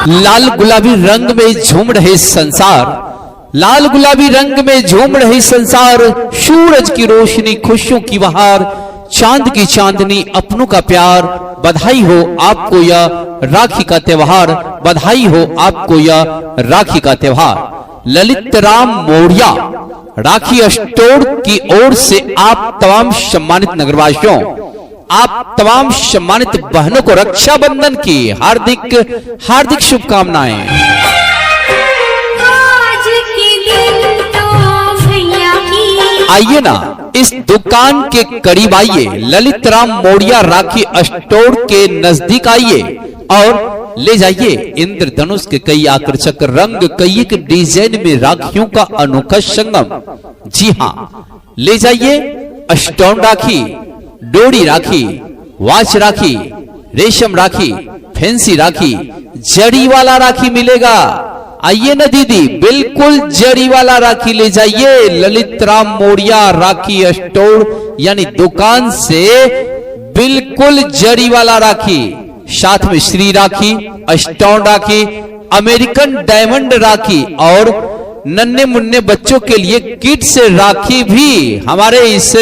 लाल गुलाबी रंग में झूम रहे संसार, लाल गुलाबी रंग में झूम रहे संसार। सूरज की रोशनी खुशियों की बहार, चांद की चांदनी अपनों का प्यार। बधाई हो आपको यह राखी का त्योहार, बधाई हो आपको यह राखी का त्योहार। ललित राम मौर्या राखी स्टोर की ओर से आप तमाम सम्मानित नगरवासियों, आप तमाम सम्मानित बहनों को रक्षाबंधन की हार्दिक हार्दिक शुभकामनाएं। आइए ना इस दुकान के करीब आइए, ललित राम मौर्या राखी स्टोर के नजदीक आइए और ले जाइए इंद्रधनुष के कई आकर्षक रंग, कई एक डिजाइन में राखियों का अनोखा संगम। जी हाँ, ले जाइए स्टोन राखी, डोरी राखी, वाच राखी, रेशम राखी, फैंसी राखी, जड़ी वाला राखी मिलेगा। आइए ना दीदी, बिल्कुल जड़ी वाला राखी ले जाइए ललित राम मौर्या राखी स्टोर यानी दुकान से, बिल्कुल जड़ी वाला राखी। साथ में श्री राखी, स्टोन राखी, अमेरिकन डायमंड राखी और नन्हे मुन्ने बच्चों के लिए किट से राखी भी हमारे इस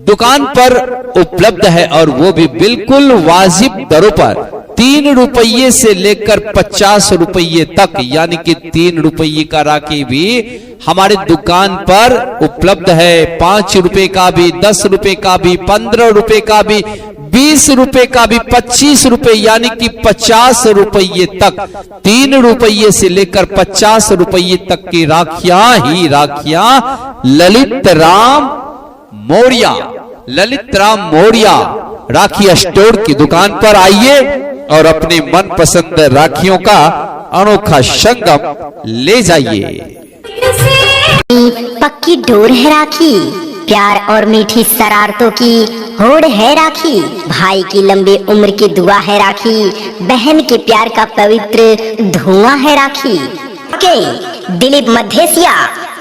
दुकान पर उपलब्ध है, और वो भी बिल्कुल वाजिब दरों पर। 3 रुपये से लेकर 50 रुपये तक, यानी कि 3 रुपये का राखी भी हमारे दुकान पर उपलब्ध है। 5 रुपए का भी, 10 रुपए का भी, 15 रुपए का भी, 20 रुपए का भी, 25 रुपए यानी कि 50 रुपये तक। 3 रुपये से लेकर 50 रुपये तक की राखियां ही राखियां ललित राम मौर्या, ललित राम मौर्या राखी स्टोर की दुकान पर आइए और अपने मनपसंद राखियों का अनोखा संगम ले जाइए। पक्की डोर है राखी, प्यार और मीठी शरारतों की होड़ है राखी। भाई की लंबी उम्र की दुआ है राखी, बहन के प्यार का पवित्र धुआं है राखी। दिलीप मधेसिया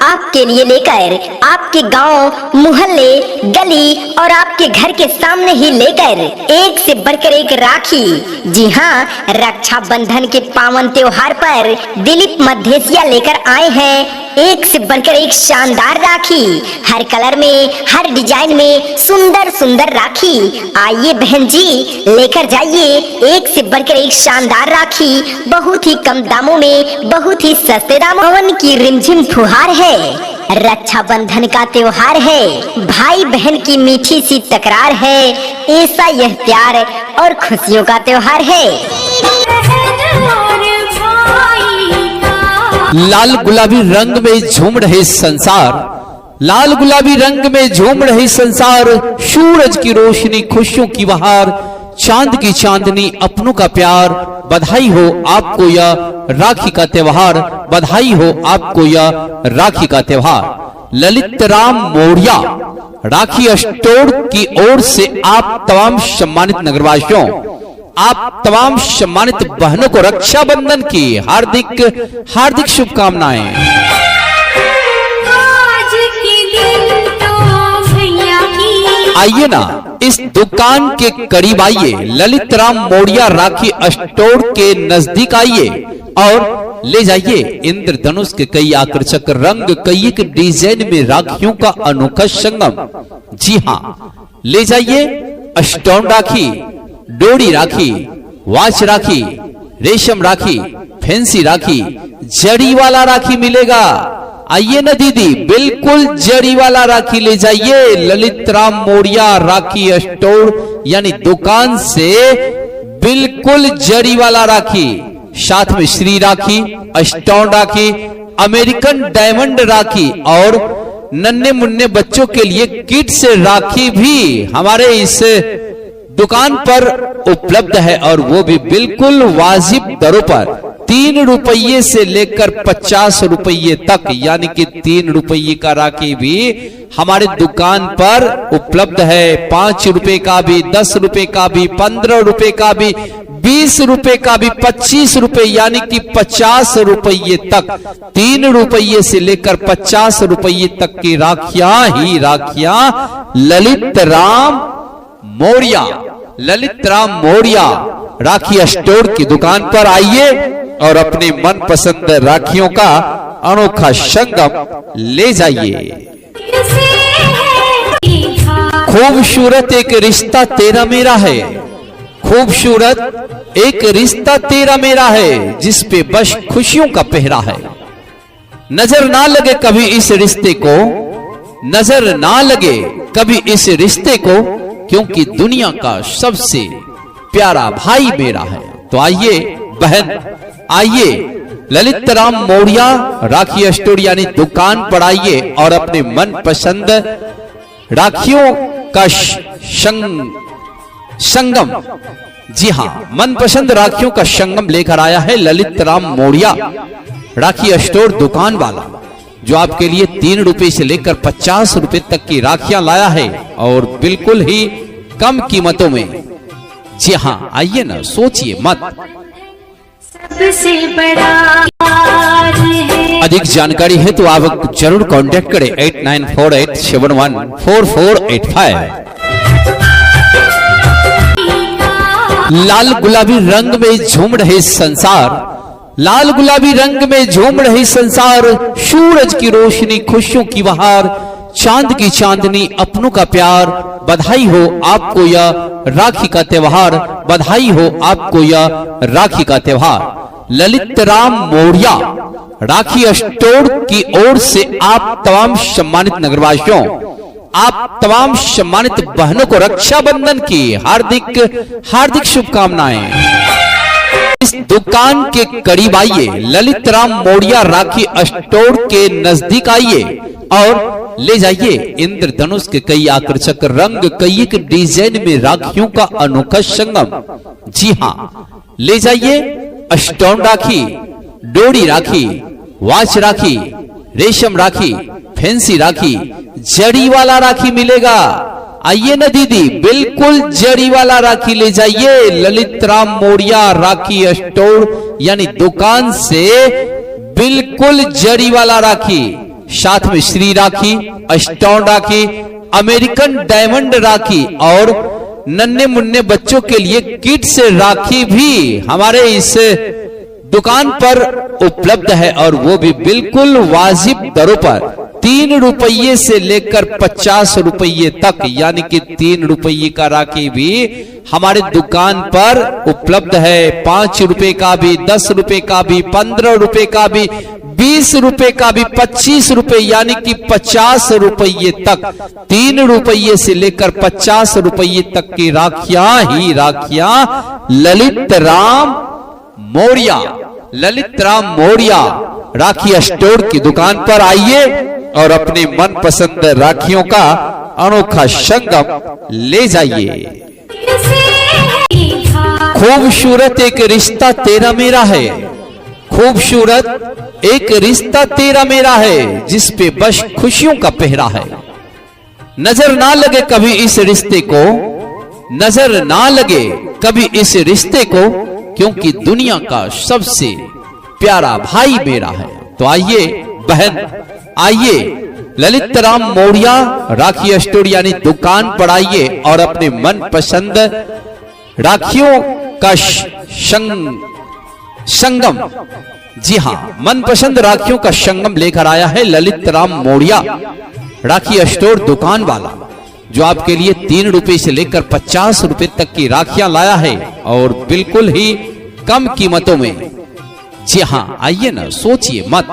आपके लिए लेकर आपके गांव, मोहल्ले, गली और आपके घर के सामने ही लेकर एक से बढ़कर एक राखी। जी हाँ, रक्षाबंधन के पावन त्योहार पर दिलीप मधेसिया लेकर आए हैं एक से बढ़कर एक शानदार राखी। हर कलर में, हर डिजाइन में सुंदर सुंदर राखी। आइए बहन जी, लेकर जाइए एक से बढ़कर एक शानदार राखी। बहुत ही कम दामों में, बहुत ही सस्ते दामों। पवन की रिमझिम फुहार है, रक्षाबंधन का त्योहार है, भाई बहन की मीठी सी तकरार है। ऐसा यह प्यार और खुशियों का त्योहार है। लाल गुलाबी रंग में झूम रहे संसार, लाल गुलाबी रंग में झूम रहे संसार। सूरज की रोशनी खुशियों की बहार, चांद की चांदनी अपनों का प्यार। बधाई हो आपको यह राखी का त्योहार, बधाई हो आपको यह राखी का त्योहार। ललित राम मौर्या राखी स्टोर की ओर से आप तमाम सम्मानित नगरवासियों, आप तमाम सम्मानित बहनों को रक्षाबंधन की हार्दिक हार्दिक शुभकामनाएं। आइए ना इस दुकान के करीब आइए, ललित राम मौर्या राखी स्टोर के नजदीक आइए और ले जाइए इंद्रधनुष के कई आकर्षक रंग, कई एक डिजाइन में राखियों का अनोखा संगम। जी हाँ, ले जाइए स्टोन राखी, डोरी राखी, वाच राखी, रेशम राखी, फैंसी राखी, जड़ी वाला राखी मिलेगा। आइए ना दीदी, बिल्कुल जड़ी वाला राखी ले जाइए ललित राम मौर्या राखी स्टोर यानी दुकान से, बिल्कुल जड़ी वाला राखी। साथ में श्री राखी, स्टोन राखी, अमेरिकन डायमंड राखी और नन्हे मुन्ने बच्चों के लिए किट से राखी भी हमारे इस दुकान पर उपलब्ध है, और वो भी बिल्कुल वाजिब दरों पर। 3 रुपये से लेकर 50 रुपये तक, यानी कि 3 रुपये का राखी भी हमारे दुकान पर उपलब्ध है। 5 रुपए का भी, 10 रुपए का भी, 15 रुपए का भी, 20 रुपए का भी, 25 रुपए यानी कि 50 रुपये तक। 3 रुपये से लेकर 50 रुपये तक की राखियां ही राखियां ललित राम मौर्या, ललित राम मौर्या राखी स्टोर की दुकान पर आइए और अपने मनपसंद राखियों का अनोखा संगम ले जाइए। खूबसूरत एक रिश्ता तेरा मेरा है, खूबसूरत एक रिश्ता तेरा मेरा है, जिस पे बस खुशियों का पहरा है। नजर ना लगे कभी इस रिश्ते को, नजर ना लगे कभी इस रिश्ते को, क्योंकि दुनिया का सबसे प्यारा भाई मेरा है। तो आइए बहन, आइए ललित राम मौर्या राखी स्टोर यानी दुकान पर आइए और अपने मन पसंद राखियों का संगम, जी हाँ, मनपसंद राखियों का संगम लेकर आया है ललित राम मौर्या राखी स्टोर दुकान वाला, जो आपके लिए 3 रुपए से लेकर 50 रुपए तक की राखियां लाया है और बिल्कुल ही कम कीमतों में। जी हाँ, आइए ना, सोचिए मत। सबसे बड़ा प्यार है। अधिक जानकारी है तो आप जरूर कांटेक्ट करें 8948714485। लाल गुलाबी रंग में झूम रहे संसार, लाल गुलाबी रंग में झूम रहे संसार, सूरज की रोशनी खुशियों की बहार, चांद की चांदनी अपनों का प्यार, बधाई हो आपको यह राखी का त्योहार, बधाई हो आपको यह राखी का त्योहार। ललित राम मौर्या राखी स्टोर की ओर से आप तमाम सम्मानित नगरवासियों, आप तमाम सम्मानित बहनों को रक्षाबंधन की हार्दिक हार्दिक शुभकामनाएं। इस दुकान के करीब आइए, ललित राम मौर्या राखी स्टोर के नजदीक आइए और ले जाइए इंद्रधनुष के कई आकर्षक रंग, कई एक डिजाइन में राखियों का अनोखा संगम। जी हाँ, ले जाइए स्टोन राखी, डोरी राखी, वाच राखी, रेशम राखी, फैंसी राखी, जड़ी वाला राखी मिलेगा। आइए ना दीदी, बिल्कुल जड़ी वाला राखी ले जाइए ललित राम मौर्या राखी स्टोर यानी दुकान से, बिल्कुल जड़ी वाला राखी, साथ में श्री राखी, स्टोन राखी, अमेरिकन डायमंड राखी और नन्हे मुन्ने बच्चों के लिए किड्स राखी भी हमारे इस दुकान पर उपलब्ध है और वो भी बिल्कुल वाजिब दरों पर। 3 रुपये से लेकर 50 रुपये तक, यानी कि 3 रुपये का राखी भी हमारे दुकान पर उपलब्ध है। 5 रुपए का भी, 10 रुपए का भी, 15 रुपए का भी, 20 रुपए का भी, 25 रुपए यानी कि 50 रुपये तक, 3 रुपये से लेकर 50 रुपये तक की राखियां ही राखियां ललित राम मौर्या, ललित राम मौर्या राखी स्टोर की दुकान पर आइए और अपने मनपसंद राखियों का अनोखा संगम ले जाइए। खूबसूरत एक रिश्ता तेरा मेरा है, खूबसूरत एक रिश्ता तेरा मेरा है, जिस पे बस खुशियों का पहरा है। नजर ना लगे कभी इस रिश्ते को, नजर ना लगे कभी इस रिश्ते को, क्योंकि दुनिया का सबसे प्यारा भाई मेरा है। तो आइए बहन, आइए ललित राम मौर्या राखी स्टोर यानी दुकान पर आइए और अपने मन पसंद राखियों का संगम, जी हाँ, मनपसंद राखियों का संगम लेकर आया है ललित राम मौर्या राखी स्टोर दुकान वाला, जो आपके लिए 3 रुपए से लेकर 50 रुपए तक की राखियां लाया है और बिल्कुल ही कम कीमतों में। जी हाँ, आइए ना, सोचिए मत।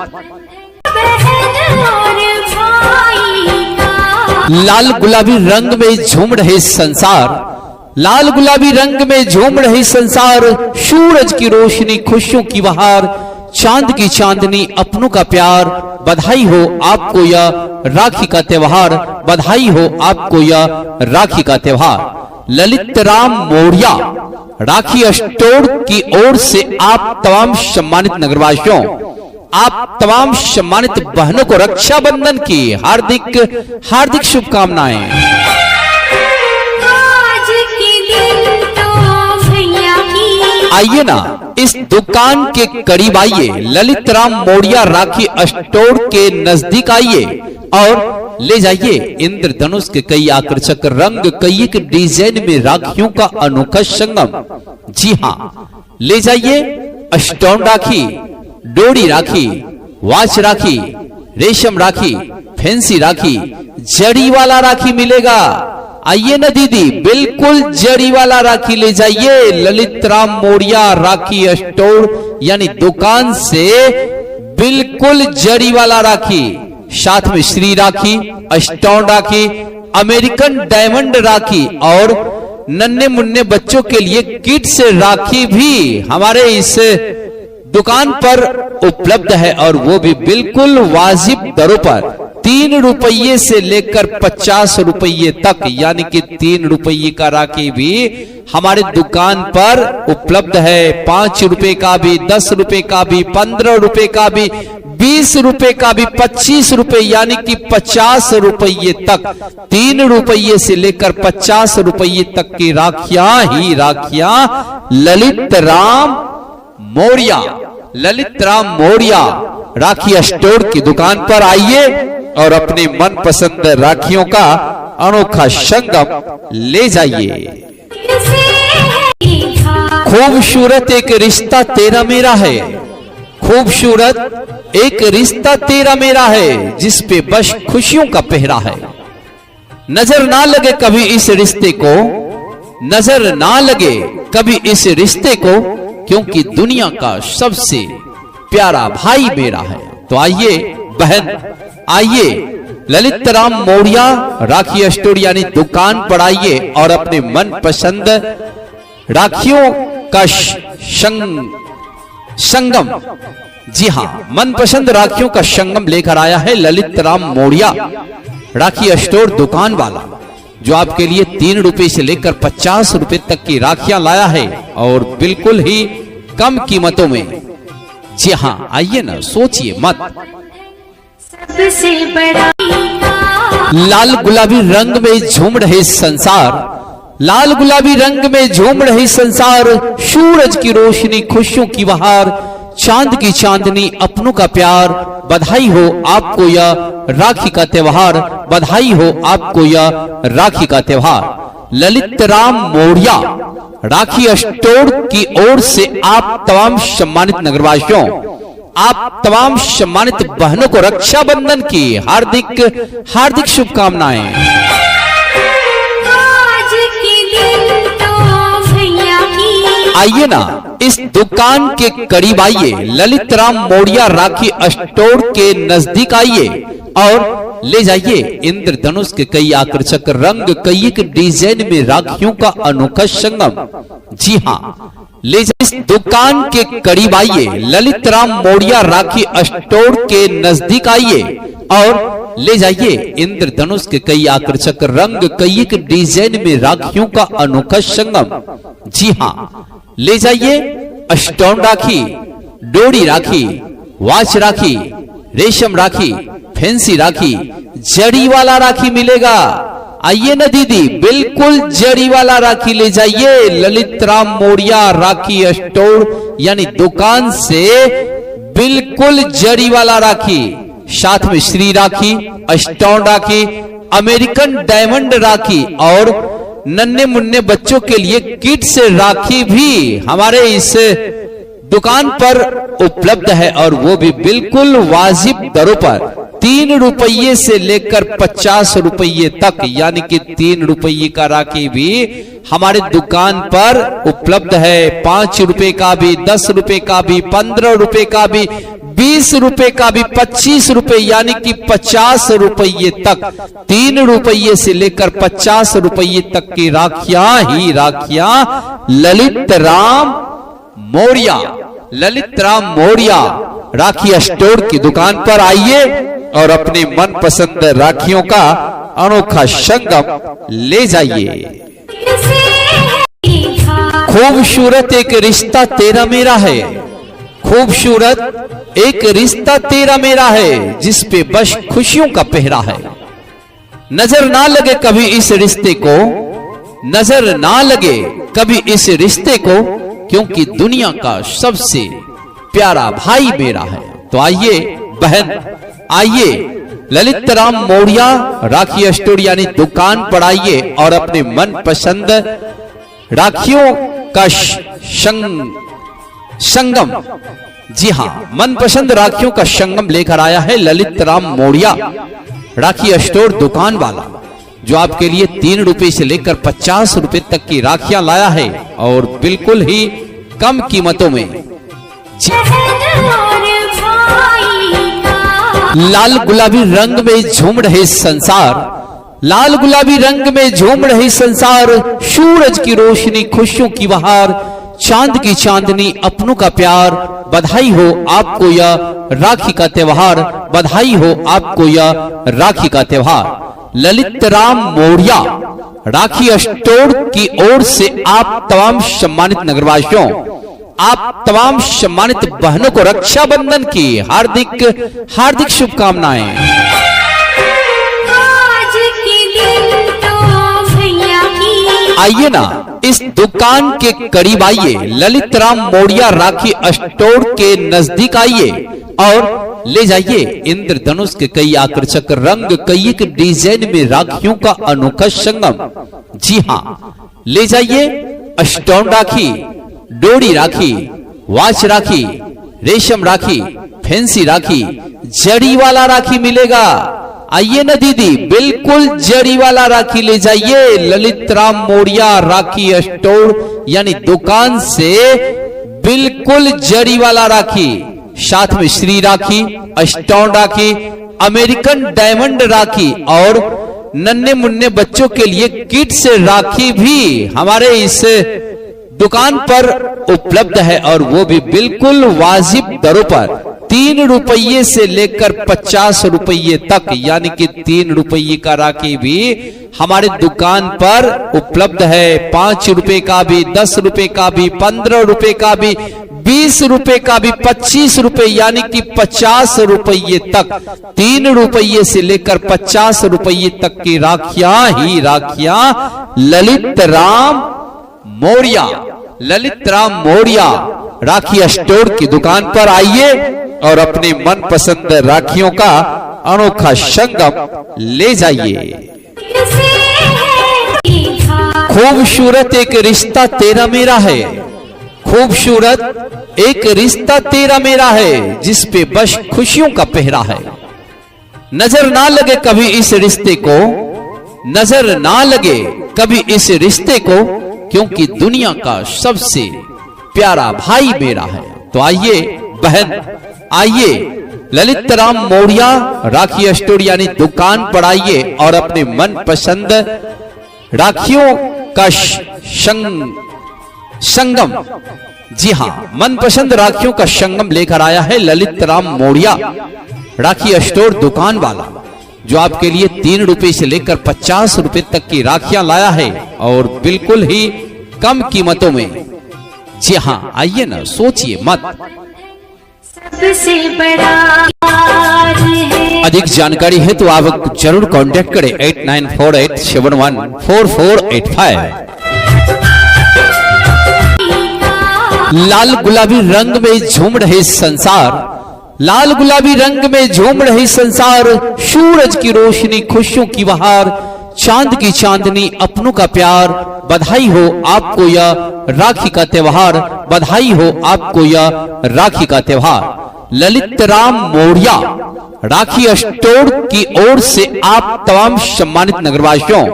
लाल गुलाबी रंग में झूम रहे संसार, लाल गुलाबी रंग में झूम रहे संसार, सूरज की रोशनी खुशियों की बहार, चांद की चांदनी अपनों का प्यार, बधाई हो आपको यह राखी का त्योहार, बधाई हो आपको यह राखी का त्योहार। ललित राम मौर्या राखी स्टोर की ओर से आप तमाम सम्मानित नगरवासियों, आप तमाम सम्मानित बहनों को रक्षाबंधन की हार्दिक हार्दिक शुभकामनाएं। आइए ना, इस दुकान के करीब आइए, ललित राम मौर्या राखी स्टोर के नजदीक आइए और ले जाइए इंद्रधनुष के कई आकर्षक रंग, कई एक डिजाइन में राखियों का अनोखा संगम। जी हाँ, ले जाइए स्टोन राखी, डोरी राखी, वॉच राखी, रेशम राखी, फैंसी राखी, जड़ी वाला राखी मिलेगा। आइए ना दीदी, बिल्कुल जड़ी वाला राखी ले जाइए ललित राम मोरिया राखी स्टोर यानी दुकान से। बिल्कुल जड़ी वाला राखी, साथ में श्री राखी, स्टोन राखी, अमेरिकन डायमंड राखी और नन्हे मुन्ने बच्चों के लिए किट से राखी भी हमारे इस दुकान पर उपलब्ध है और वो भी बिल्कुल वाजिब दरों पर। 3 रुपये से लेकर 50 रुपये तक, यानी कि 3 रुपये का राखी भी हमारे दुकान पर उपलब्ध है। 5 रुपए का भी, 10 रुपए का भी, 15 रुपए का भी, 20 रुपए का भी, 25 रुपए यानी कि 50 रुपये तक। 3 रुपये से लेकर 50 रुपये तक की राखियां ही राखियां ललित राम मोरिया राखी स्टोर की दुकान पर आइए और अपनी मनपसंद राखियों का अनोखा संगम ले जाइए। खूबसूरत एक रिश्ता तेरा मेरा है, खूबसूरत एक रिश्ता तेरा मेरा है, जिस पे बस खुशियों का पहरा है। नजर ना लगे कभी इस रिश्ते को, नजर ना लगे कभी इस रिश्ते को, क्योंकि दुनिया का सबसे प्यारा भाई मेरा है। तो आइए बहन, आइए ललित राम मोरिया राखी स्टोर यानी दुकान पर आइए और अपने मनपसंद राखियों का संगम, जी हाँ, मनपसंद राखियों का संगम लेकर आया है ललित राम मोरिया राखी स्टोर दुकान वाला, जो आपके लिए 3 रुपए से लेकर 50 रुपए तक की राखियां लाया है और बिल्कुल ही कम कीमतों में। जी हाँ, आइए ना, सोचिए मत। सबसे बड़ा लाल गुलाबी रंग में झूम रहे संसार, लाल गुलाबी रंग में झूम रहे संसार, सूरज की रोशनी खुशियों की बहार, चांद की चांदनी अपनों का प्यार, बधाई हो आपको यह राखी का त्योहार, बधाई हो आपको यह राखी का त्योहार। ललित राम मोरिया राखी स्टोर की ओर से आप तमाम सम्मानित नगरवासियों, आप तमाम सम्मानित बहनों को रक्षाबंधन की हार्दिक हार्दिक शुभकामनाएं। आज के दिन तो भैया की आइए ना, इस दुकान के करीब आइए, ललित राम मोरिया राखी स्टोर के नजदीक आइए और ले जाइए इंद्रधनुष के कई आकर्षक रंग, कई एक डिजाइन में राखियों का अनोखा संगम। जी हाँ, ले जाइए इस दुकान के करीब आइए, ललित राम मोरिया राखी स्टोर के नजदीक आइए और ले जाइए इंद्रधनुष के कई आकर्षक रंग, कई एक डिजाइन में राखियों का अनोखा संगम। जी हाँ, ले जाइए स्टोन राखी, डोरी राखी, वॉच राखी, रेशम राखी, फैंसी राखी, जड़ी वाला राखी मिलेगा। आइए ना दीदी, बिल्कुल जड़ी वाला राखी ले जाइए ललित राम मोरिया राखी स्टोर यानी दुकान से। बिल्कुल जड़ी वाला राखी, साथ में श्री राखी, स्टोन राखी, अमेरिकन डायमंड राखी और नन्हे मुन्ने बच्चों के लिए किट से राखी भी हमारे इस दुकान पर उपलब्ध है और वो भी बिल्कुल वाजिब दरों पर। 3 रुपये से लेकर 50 रुपये तक, यानी कि 3 रुपये का राखी भी हमारे दुकान पर उपलब्ध है। 5 रुपए का भी, 10 रुपए का भी, 15 रुपए का भी, 20 रुपए का भी, 25 रुपए यानी कि 50 रुपये तक। 3 रुपये से लेकर 50 रुपये तक की राखियां ही राखियां ललित राम मोरिया राखी स्टोर की दुकान पर आइए और अपनी मनपसंद राखियों का अनोखा संगम ले जाइए। खूबसूरत एक रिश्ता तेरा मेरा है, खूबसूरत एक रिश्ता तेरा मेरा है, जिस पे बस खुशियों का पहरा है। नजर ना लगे कभी इस रिश्ते को, नजर ना लगे कभी इस रिश्ते को, क्योंकि दुनिया का सबसे प्यारा भाई मेरा है। तो आइए बहन, आइए ललित राम मोरिया राखी स्टोर यानी दुकान पर आइए और अपने मनपसंद राखियों का संगम, जी हां, मनपसंद राखियों का संगम लेकर आया है ललित राम मोड़िया राखी स्टोर दुकान वाला, जो आपके लिए 3 रुपए से लेकर 50 रुपए तक की राखियां लाया है और बिल्कुल ही कम कीमतों में। लाल गुलाबी रंग में झूम रहे संसार, लाल गुलाबी रंग में झूम रहे संसार, सूरज की रोशनी खुशियों की बहार, चांद की चांदनी अपनों का प्यार, बधाई हो आपको यह राखी का त्योहार, बधाई हो आपको यह राखी का त्योहार। ललित राम मोड़िया राखी स्टोर की ओर से आप तमाम सम्मानित नगरवासियों, आप तमाम सम्मानित बहनों को रक्षाबंधन की हार्दिक हार्दिक शुभकामनाएं। आज के दिन तो भैया की आइए ना, इस दुकान के करीब आइए, ललित राम मोड़िया राखी स्टोर के नजदीक आइए और ले जाइए इंद्रधनुष के कई आकर्षक रंग, कई एक डिजाइन में राखियों का अनोखा संगम। जी हां, ले जाइए स्टोन राखी, डोरी राखी, वाच राखी, रेशम राखी, फैंसी राखी, जड़ी वाला राखी मिलेगा। आइए ना दीदी, बिल्कुल जड़ी वाला राखी ले जाइए ललित राम मोड़िया राखी स्टोर यानी दुकान से, बिल्कुल जड़ी वाला राखी, साथ में श्री राखी, स्टोन राखी, अमेरिकन डायमंड राखी और नन्हे मुन्ने बच्चों के लिए किट से राखी भी हमारे इस दुकान पर उपलब्ध है और वो भी बिल्कुल वाजिब दरों पर। 3 रुपये से लेकर 50 रुपये तक, यानी कि 3 रुपये का राखी भी हमारे दुकान पर उपलब्ध है। 5 रुपए का भी, 10 रुपए का भी, 15 रुपए का भी, 20 रुपए का भी, 25 रुपए यानी कि 50 रुपये तक, 3 रुपये से लेकर 50 रुपये तक की राखियां ही राखियां ललित राम मोड़िया, ललित राम मोड़िया राखी स्टोर की दुकान पर आइए और अपने मनपसंद राखियों का अनोखा संगम ले जाइए। खूबसूरत एक रिश्ता तेरा मेरा है, खूबसूरत एक रिश्ता तेरा मेरा है, जिस पे बस खुशियों का पहरा है। नजर ना लगे कभी इस रिश्ते को, नजर ना लगे कभी इस रिश्ते को, क्योंकि दुनिया का सबसे प्यारा भाई मेरा है। तो आइए बहन, आइए ललित राम मोड़िया राखी स्टोर यानी दुकान पर आइए और अपने मनपसंद राखियों का संगम, जी हां, मनपसंद राखियों का संगम लेकर आया है ललित राम मोड़िया राखी स्टोर दुकान वाला, जो आपके लिए 3 रुपए से लेकर 50 रुपए तक की राखियां लाया है और बिल्कुल ही कम कीमतों में। जी हां, आइए ना, सोचिए मत। सबसे बड़ा है। अधिक जानकारी है तो आप जरूर कांटेक्ट करें 8948714485। लाल गुलाबी रंग में झूम रहे संसार, लाल गुलाबी रंग में झूम रही संसार, सूरज की रोशनी खुशियों की बहार, चांद की चांदनी अपनों का प्यार, बधाई हो आपको यह राखी का त्योहार, बधाई हो आपको यह राखी का त्योहार। ललित राम मोड़िया राखी स्टोर की ओर से आप तमाम सम्मानित नगरवासियों,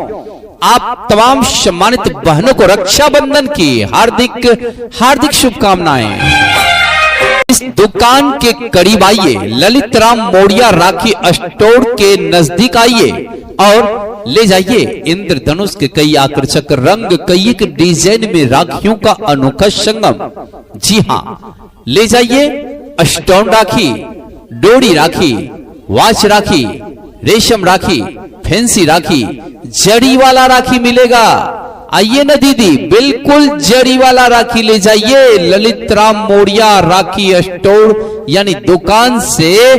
आप तमाम सम्मानित बहनों को रक्षाबंधन की हार्दिक हार्दिक शुभकामनाएं। इस दुकान के करीब आइए, ललित राम मोड़िया राखी स्टोर के नजदीक आइए और ले जाइए इंद्रधनुष के कई आकर्षक रंग, कई एक डिजाइन में राखियों का अनोखा संगम। जी हां, ले जाइए स्टोन राखी, डोरी राखी, वाच राखी, रेशम राखी, फैंसी राखी, जड़ी वाला राखी मिलेगा। आइए ना दीदी, बिल्कुल जड़ी वाला राखी ले जाइए ललित राम मोड़िया राखी स्टोर यानी दुकान से,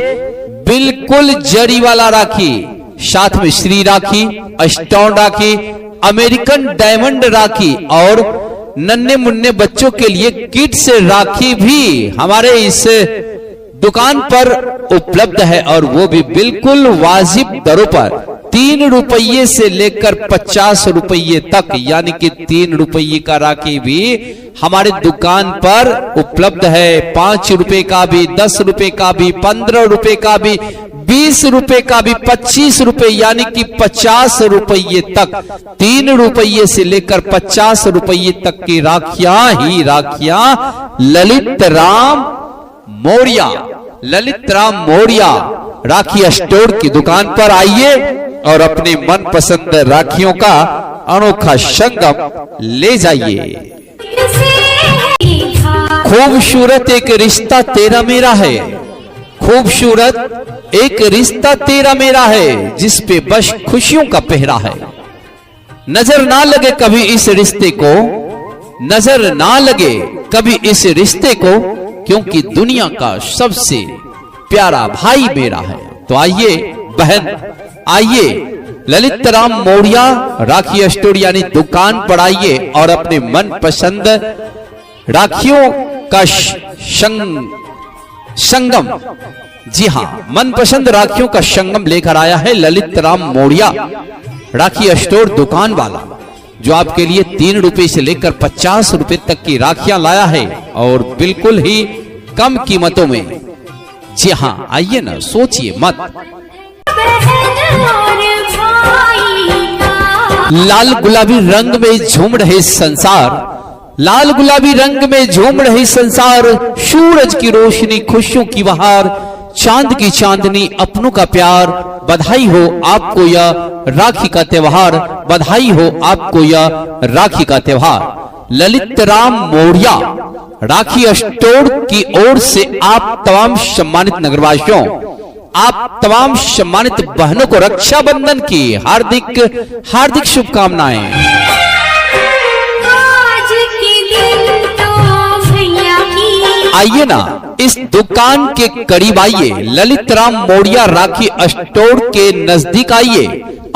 बिल्कुल जड़ी वाला राखी, साथ में श्री राखी, स्टोन राखी, अमेरिकन डायमंड राखी और नन्हे मुन्ने बच्चों के लिए किट से राखी भी हमारे इस दुकान पर उपलब्ध है और वो भी बिल्कुल वाजिब दरों पर। 3 रुपये से लेकर 50 रुपये तक, यानी कि 3 रुपये का राखी भी हमारे दुकान पर उपलब्ध है। 5 रुपए का भी, 10 रुपए का भी, 15 रुपए का भी, 20 रुपए का भी, 25 रुपए यानी कि 50 रुपये तक, 3 रुपये से लेकर 50 रुपये तक की राखियां ही राखियां ललित राम मौर्या राखी स्टोर की दुकान पर आइए और अपने मनपसंद राखियों का अनोखा संगम ले जाइए। खूबसूरत एक रिश्ता तेरा मेरा है, खूबसूरत एक रिश्ता तेरा मेरा है, जिस पे बस खुशियों का पहरा है। नजर ना लगे कभी इस रिश्ते को, नजर ना लगे कभी इस रिश्ते को, क्योंकि दुनिया का सबसे प्यारा भाई मेरा है। तो आइए बहन, आइए ललित राम मौर्या राखी स्टोर यानी दुकान पर आइए और अपने मनपसंद राखियों का संगम, जी हां, मनपसंद राखियों का संगम लेकर आया है ललित राम मौर्या राखी स्टोर दुकान वाला, जो आपके लिए 3 रुपए से लेकर 50 रुपए तक की राखियां लाया है और बिल्कुल ही कम कीमतों में। जी हां, आइए ना, सोचिए मत। लाल गुलाबी रंग में झूम रहे संसार, लाल गुलाबी रंग में झूम रही संसार, सूरज की रोशनी खुशियों की बहार, चांद की चांदनी अपनों का प्यार, बधाई हो आपको यह राखी का त्योहार, बधाई हो आपको यह राखी का त्योहार। ललित राम मौर्या राखी स्टोर की ओर से आप तमाम सम्मानित नगरवासियों, आप तमाम सम्मानित बहनों को रक्षाबंधन की हार्दिक हार्दिक शुभकामनाएं। आइए ना, इस दुकान के करीब आइए, ललित राम मौर्या राखी स्टोर के नजदीक आइए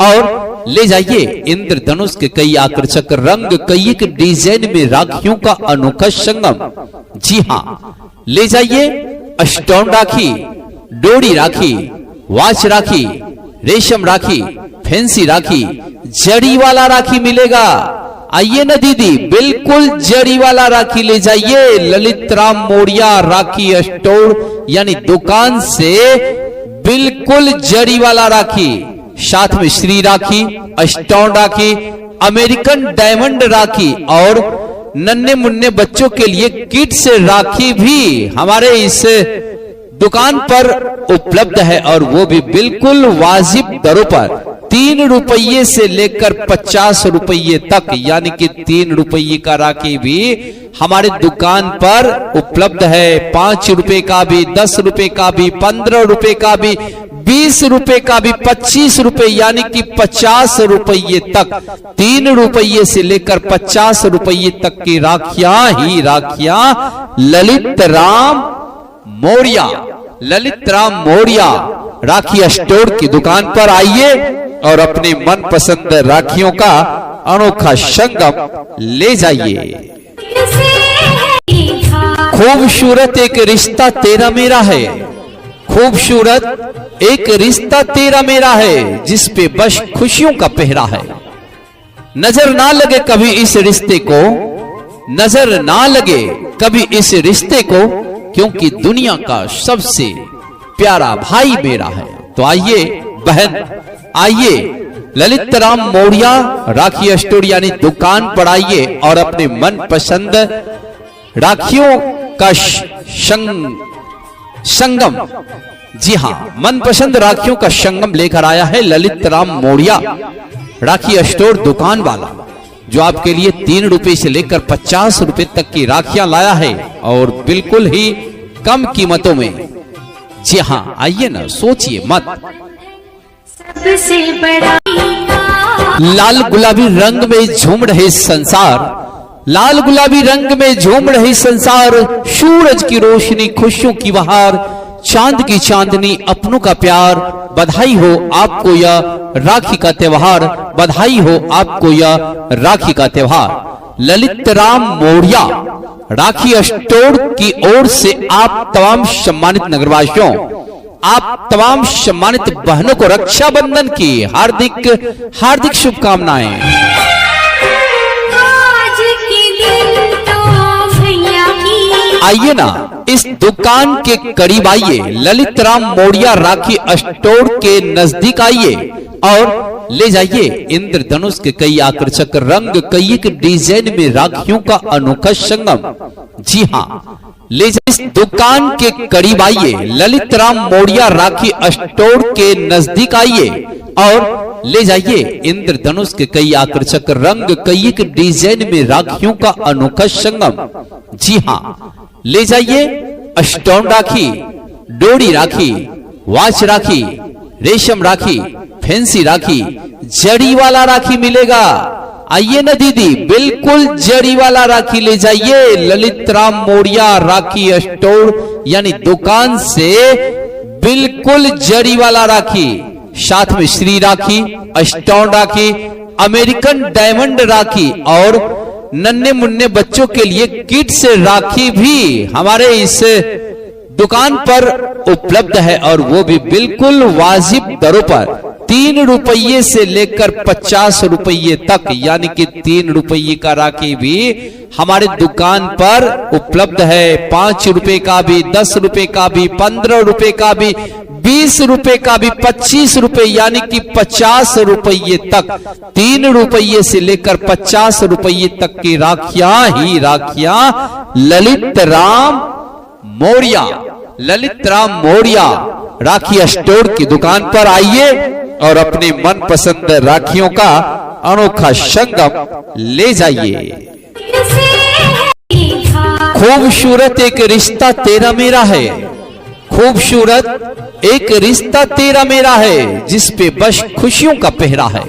और ले जाइए इंद्रधनुष के कई आकर्षक रंग, कई एक डिजाइन में राखियों का अनोखा संगम। जी हां, ले जाइए स्टोन राखी, डोरी राखी, वाच राखी, रेशम राखी, फैंसी राखी, जड़ी वाला राखी मिलेगा। आइए ना दीदी, बिल्कुल जड़ी वाला राखी ले जाइए ललित राम मौर्या राखी स्टोर यानी दुकान से, बिल्कुल जड़ी वाला राखी, साथ में श्री राखी, स्टोन राखी, अमेरिकन डायमंड राखी और नन्हे मुन्ने बच्चों के लिए किड्स राखी भी हमारे इस दुकान पर उपलब्ध है, और वो भी बिल्कुल वाजिब दरों पर। 3 रुपये से लेकर 50 रुपये तक, यानी कि 3 रुपये का राखी भी हमारे दुकान पर उपलब्ध है। 5 रुपए का भी, 10 रुपए का भी, 15 रुपए का भी, 20 रुपए का भी, 25 रुपए यानी कि 50 रुपये तक, 3 रुपये से लेकर 50 रुपये तक की राखियां ही राखियां ललित राम मौर्या राखी स्टोर की दुकान पर आइए और अपने मनपसंद राखियों का अनोखा संगम ले जाइए। खूबसूरत एक रिश्ता तेरा मेरा है, खूबसूरत एक रिश्ता तेरा मेरा है, जिस पे बस खुशियों का पहरा है। नजर ना लगे कभी इस रिश्ते को, नजर ना लगे कभी इस रिश्ते को, क्योंकि दुनिया का सबसे प्यारा भाई मेरा है। तो आइए बहन, आइए ललित राम मौर्या राखी स्टोर यानी दुकान पर आइए और अपने मनपसंद राखियों का संगम, जी हां, मनपसंद राखियों का संगम लेकर आया है ललित राम मौर्या राखी स्टोर दुकान वाला, जो आपके लिए 3 रुपए से लेकर 50 रुपए तक की राखियां लाया है और बिल्कुल ही कम कीमतों में। जी हां, आइए ना, सोचिए मत। सबसे बड़ा लाल गुलाबी रंग में झूम रहे संसार, लाल गुलाबी रंग में झूम रही संसार, सूरज की रोशनी खुशियों की बहार, चांद की चांदनी अपनों का प्यार, बधाई हो आपको यह राखी का त्योहार, बधाई हो आपको यह राखी का त्योहार। ललित राम मौर्या राखी स्टोर की ओर से आप तमाम सम्मानित नगरवासियों, आप तमाम सम्मानित बहनों को रक्षाबंधन की हार्दिक हार्दिक शुभकामनाएं। आज के दिन तो भैया की आइए ना इस दुकान के करीब आइए, ललित राम मोड़िया राखी स्टोर के नजदीक आइए और ले जाइए इंद्रधनुष के कई आकर्षक रंग, कई एक डिजाइन में राखियों का अनोखा संगम। जी हाँ, ले जाइए इस दुकान के करीब आइए, ललित राम मोड़िया राखी स्टोर के नजदीक आइए और ले जाइए इंद्रधनुष के कई आकर्षक रंग, कई एक डिजाइन में राखियों का अनोखा संगम। जी हाँ, ले जाइए स्टोन राखी, डोरी राखी, वाच राखी, रेशम राखी, फैंसी राखी, जड़ी वाला राखी मिलेगा। आइए ना दीदी, बिल्कुल जड़ी वाला राखी ले जाइए ललित राम मोड़िया राखी स्टोर यानी दुकान से, बिल्कुल जड़ी वाला राखी। साथ में श्री राखी, स्टोन राखी, अमेरिकन डायमंड राखी और नन्हे मुन्ने बच्चों के लिए किड्स राखी भी हमारे इस दुकान पर उपलब्ध है और वो भी बिल्कुल वाजिब दरों पर। 3 रुपये से लेकर 50 रुपये तक, यानी कि 3 रुपये का राखी भी हमारे दुकान पर उपलब्ध है। 5 रुपए का भी, 10 रुपए का भी, 15 रुपए का भी, 20 रुपए का भी, 25 रुपए यानी कि 50 रुपये तक, 3 रुपये से लेकर 50 रुपये तक की राखियां ही राखियां ललित राम मोड़िया राखी स्टोर की दुकान पर आइए और अपने मनपसंद राखियों का अनोखा संगम ले जाइए। खूबसूरत एक रिश्ता तेरा मेरा है, खूबसूरत एक रिश्ता तेरा मेरा है, जिस पे बस खुशियों का पहरा है।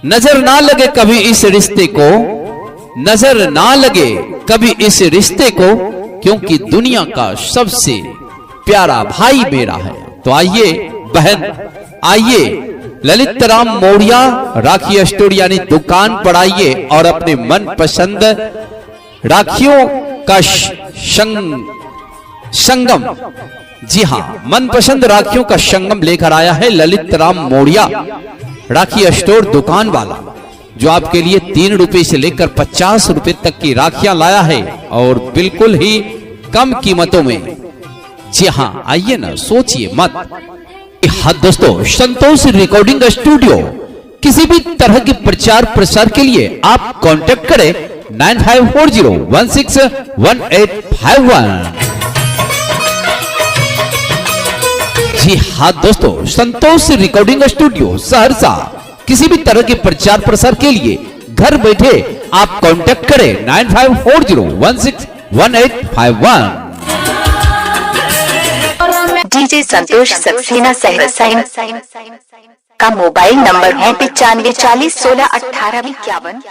नजर ना लगे कभी इस रिश्ते को, नजर ना लगे कभी इस रिश्ते को, क्योंकि दुनिया का सबसे प्यारा भाई मेरा है। तो आइए बहन, आइए ललित राम मोड़िया राखी स्टोर यानी दुकान पर आइए और अपने मनपसंद राखियों का संगम, जी हाँ, मनपसंद राखियों का संगम लेकर आया है ललित राम मोड़िया राखी स्टोर दुकान वाला, जो आपके लिए 3 रुपए से लेकर 50 रुपए तक की राखियां लाया है और बिल्कुल ही कम कीमतों में। जी हाँ, आइए ना, सोचिए मत। हाँ दोस्तों, संतोष रिकॉर्डिंग स्टूडियो, किसी भी तरह के प्रचार प्रसार के लिए आप कांटेक्ट करें 9540161851। जी हाँ दोस्तों, संतोष रिकॉर्डिंग स्टूडियो सहरसा, किसी भी तरह के प्रचार प्रसार के लिए घर बैठे आप कांटेक्ट करें 9540161851। डीजे संतोष सक्सेना सहरसा का मोबाइल नंबर है 9540161851।